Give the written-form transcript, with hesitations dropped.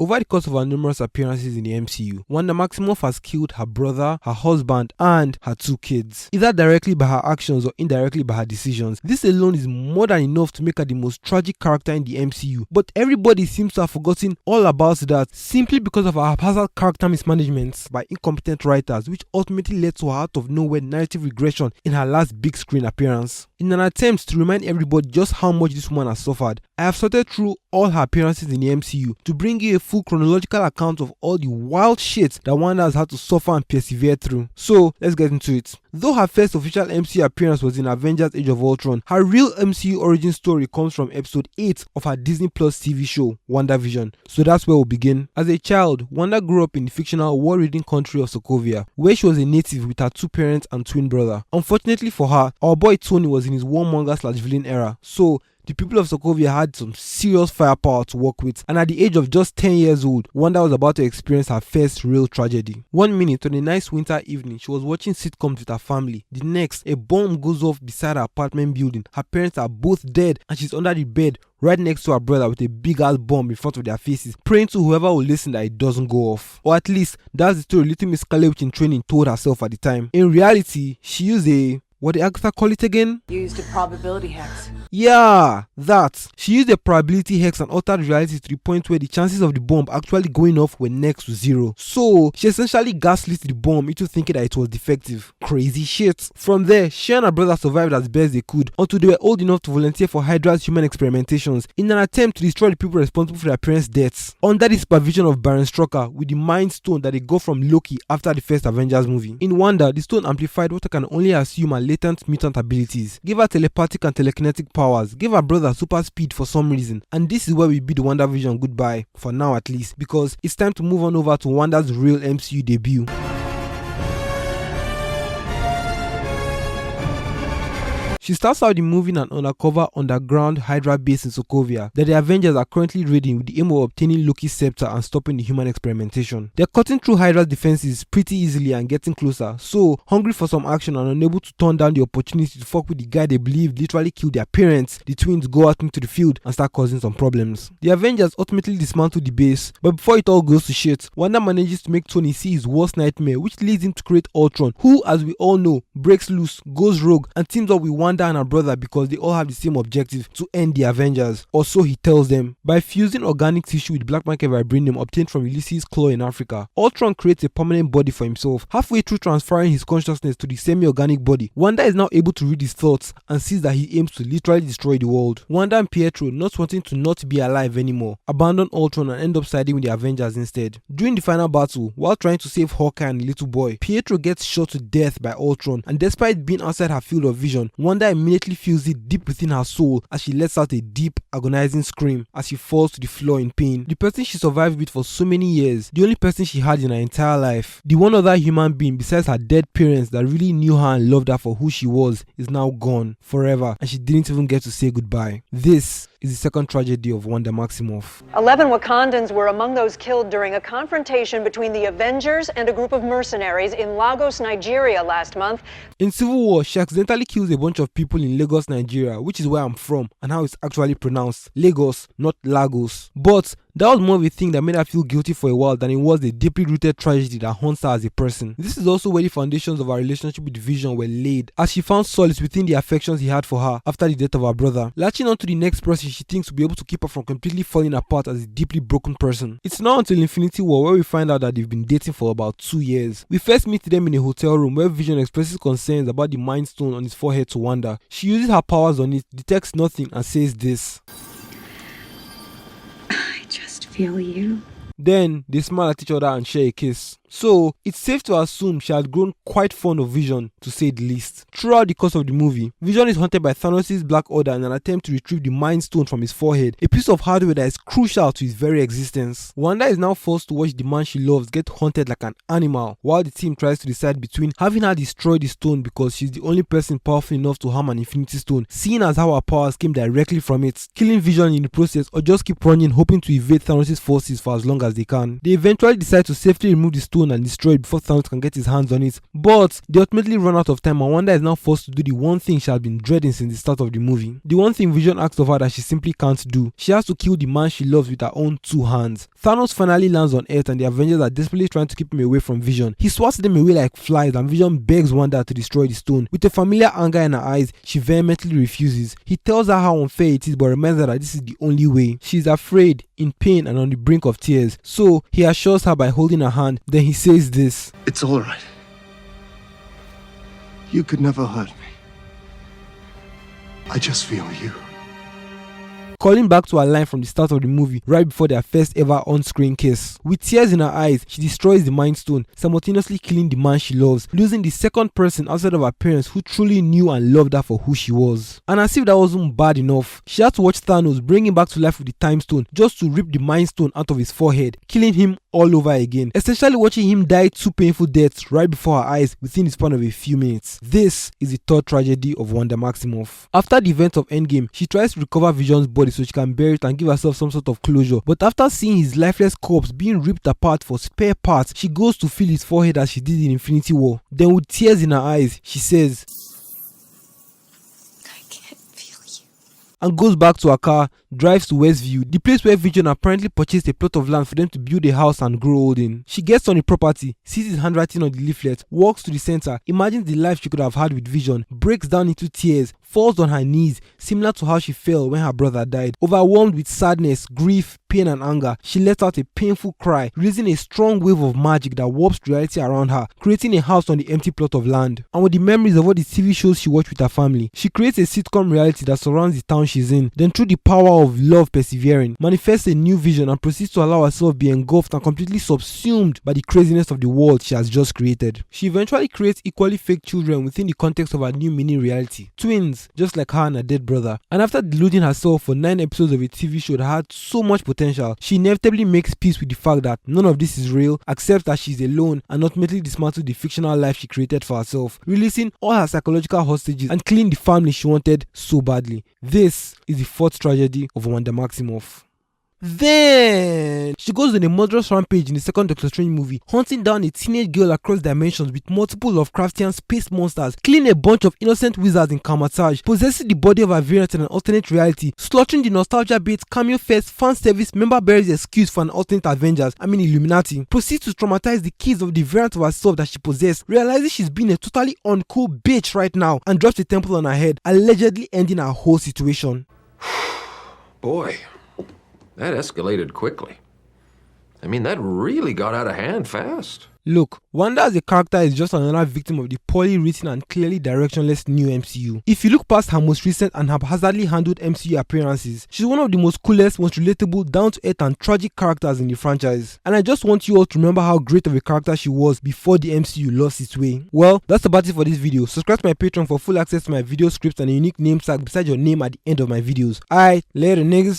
Over the course of her numerous appearances in the MCU, Wanda Maximoff has killed her brother, her husband, and her 2 kids, either directly by her actions or indirectly by her decisions. This alone is more than enough to make her the most tragic character in the MCU, but everybody seems to have forgotten all about that simply because of her haphazard character mismanagement by incompetent writers, which ultimately led to her out of nowhere narrative regression in her last big screen appearance. In an attempt to remind everybody just how much this woman has suffered, I have sorted through all her appearances in the MCU to bring you a full chronological account of all the wild shit that Wanda has had to suffer and persevere through. So let's get into it. Though her first official MCU appearance was in Avengers Age of Ultron, her real MCU origin story comes from episode 8 of her Disney Plus TV show, WandaVision. So that's where we'll begin. As a child, Wanda grew up in the fictional war-ridden country of Sokovia, where she was a native with her 2 parents and twin brother. Unfortunately for her, our boy Tony was in his warmonger/villain era, so the people of Sokovia had some serious firepower to work with, and at the age of just 10 years old, Wanda was about to experience her first real tragedy. One minute, on a nice winter evening, she was watching sitcoms with her family. The next, a bomb goes off beside her apartment building. Her parents are both dead, and she's under the bed right next to her brother with a big ass bomb in front of their faces, praying to whoever will listen that it doesn't go off. Or at least, that's the story little Miss Scarlet Witch in training told herself at the time. In reality, she used what the actor call it again? Used a probability hex. Yeah, that. She used a probability hex and altered reality to the point where the chances of the bomb actually going off were next to 0. So, she essentially gaslit the bomb into thinking that it was defective. Crazy shit. From there, she and her brother survived as best they could until they were old enough to volunteer for Hydra's human experimentations in an attempt to destroy the people responsible for their parents' deaths, under the supervision of Baron Strucker with the Mind Stone that they got from Loki after the first Avengers movie. In Wanda, the stone amplified what I can only assume are latent mutant abilities, gave her telepathic and telekinetic powers, gave her brother super speed for some reason, and this is where we bid WandaVision goodbye, for now at least, because it's time to move on over to Wanda's real MCU debut. She starts out the movie in an undercover underground Hydra base in Sokovia that the Avengers are currently raiding with the aim of obtaining Loki's scepter and stopping the human experimentation. They're cutting through Hydra's defenses pretty easily and getting closer, so hungry for some action and unable to turn down the opportunity to fuck with the guy they believe literally killed their parents, the twins go out into the field and start causing some problems. The Avengers ultimately dismantle the base, but before it all goes to shit, Wanda manages to make Tony see his worst nightmare, which leads him to create Ultron, who, as we all know, breaks loose, goes rogue, and teams up with Wanda and her brother because they all have the same objective: to end the Avengers, or so he tells them. By fusing organic tissue with black market vibranium obtained from Ulysses' claw in Africa, Ultron creates a permanent body for himself. Halfway through transferring his consciousness to the semi-organic body, Wanda is now able to read his thoughts and sees that he aims to literally destroy the world. Wanda and Pietro, not wanting to not be alive anymore, abandon Ultron and end up siding with the Avengers instead. During the final battle, while trying to save Hawkeye and the little boy, Pietro gets shot to death by Ultron, and despite being outside her field of vision, Wanda immediately feels it deep within her soul as she lets out a deep, agonizing scream as she falls to the floor in pain. The person she survived with for so many years, the only person she had in her entire life, the one other human being besides her dead parents that really knew her and loved her for who she was, is now gone forever, and she didn't even get to say goodbye. This is the second tragedy of Wanda Maximoff. 11 Wakandans were among those killed during a confrontation between the Avengers and a group of mercenaries in Lagos, Nigeria last month. In Civil War, she accidentally kills a bunch of people in Lagos, Nigeria, which is where I'm from and how it's actually pronounced. Lagos, not Lagos. But that was more of a thing that made her feel guilty for a while than it was the deeply rooted tragedy that haunts her as a person. This is also where the foundations of her relationship with Vision were laid, as she found solace within the affections he had for her after the death of her brother, latching on to the next person she thinks will be able to keep her from completely falling apart as a deeply broken person. It's not until Infinity War where we find out that they've been dating for about 2 years. We first meet them in a hotel room where Vision expresses concerns about the Mind Stone on his forehead to Wanda. She uses her powers on it, detects nothing, and says this: I just feel you. Then they smile at each other and share a kiss. So, it's safe to assume she had grown quite fond of Vision, to say the least. Throughout the course of the movie, Vision is hunted by Thanos' Black Order in an attempt to retrieve the Mind Stone from his forehead, a piece of hardware that is crucial to his very existence. Wanda is now forced to watch the man she loves get hunted like an animal, while the team tries to decide between having her destroy the stone because she's the only person powerful enough to harm an Infinity Stone, seeing as how her powers came directly from it, killing Vision in the process, or just keep running hoping to evade Thanos' forces for as long as they can. They eventually decide to safely remove the stone stone and destroy it before Thanos can get his hands on it. But they ultimately run out of time and Wanda is now forced to do the one thing she has been dreading since the start of the movie. The one thing Vision asks of her that she simply can't do. She has to kill the man she loves with her own 2 hands. Thanos finally lands on Earth and the Avengers are desperately trying to keep him away from Vision. He swats them away like flies and Vision begs Wanda to destroy the stone. With a familiar anger in her eyes, she vehemently refuses. He tells her how unfair it is but reminds her that this is the only way. She is afraid, in pain and on the brink of tears. So he assures her by holding her hand. Then he says this. It's all right. You could never hurt me. I just feel you. Calling back to her line from the start of the movie, right before their first ever on-screen kiss. With tears in her eyes, she destroys the Mind Stone, simultaneously killing the man she loves, losing the second person outside of her parents who truly knew and loved her for who she was. And as if that wasn't bad enough, she had to watch Thanos bring him back to life with the Time Stone just to rip the Mind Stone out of his forehead, killing him all over again, essentially watching him die 2 painful deaths right before her eyes within the span of a few minutes. This is the third tragedy of Wanda Maximoff. After the events of Endgame, she tries to recover Vision's body so she can bury it and give herself some sort of closure, but after seeing his lifeless corpse being ripped apart for spare parts, she goes to feel his forehead as she did in Infinity War. Then with tears in her eyes, she says, I can't feel you. And goes back to her car, drives to Westview, the place where Vision apparently purchased a plot of land for them to build a house and grow old in. She gets on the property, sees his handwriting on the leaflet, walks to the center, imagines the life she could have had with Vision, breaks down into tears, falls on her knees, similar to how she felt when her brother died. Overwhelmed with sadness, grief, pain and anger, she lets out a painful cry, releasing a strong wave of magic that warps reality around her, creating a house on the empty plot of land. And with the memories of all the TV shows she watched with her family, she creates a sitcom reality that surrounds the town she's in. Then through the power of love persevering, manifests a new vision and proceeds to allow herself be engulfed and completely subsumed by the craziness of the world she has just created. She eventually creates equally fake children within the context of her new mini reality. Twins, just like her and her dead brother. And after deluding herself for 9 episodes of a TV show that had so much potential, she inevitably makes peace with the fact that none of this is real, accepts that she's alone, and ultimately dismantles the fictional life she created for herself, releasing all her psychological hostages and killing the family she wanted so badly. This is the 4th tragedy of Wanda Maximoff. Then she goes on a murderous rampage in the second Doctor Strange movie, hunting down a teenage girl across dimensions with multiple Lovecraftian space monsters, killing a bunch of innocent wizards in Kamar-Taj, possessing the body of her variant in an alternate reality, slaughtering the nostalgia bait, cameo fest, fan service, member berries excuse for an alternate Avengers, Illuminati, proceeds to traumatize the kids of the variant of herself that she possessed, realizing she's being a totally uncool bitch right now, and drops a temple on her head, allegedly ending her whole situation. Boy, that escalated quickly. I mean, that really got out of hand fast. Look, Wanda as a character is just another victim of the poorly written and clearly directionless new MCU. If you look past her most recent and haphazardly handled MCU appearances, she's one of the most coolest, most relatable, down-to-earth and tragic characters in the franchise. And I just want you all to remember how great of a character she was before the MCU lost its way. Well, that's about it for this video. Subscribe to my Patreon for full access to my video scripts and a unique name tag beside your name at the end of my videos. Alright, later niggas.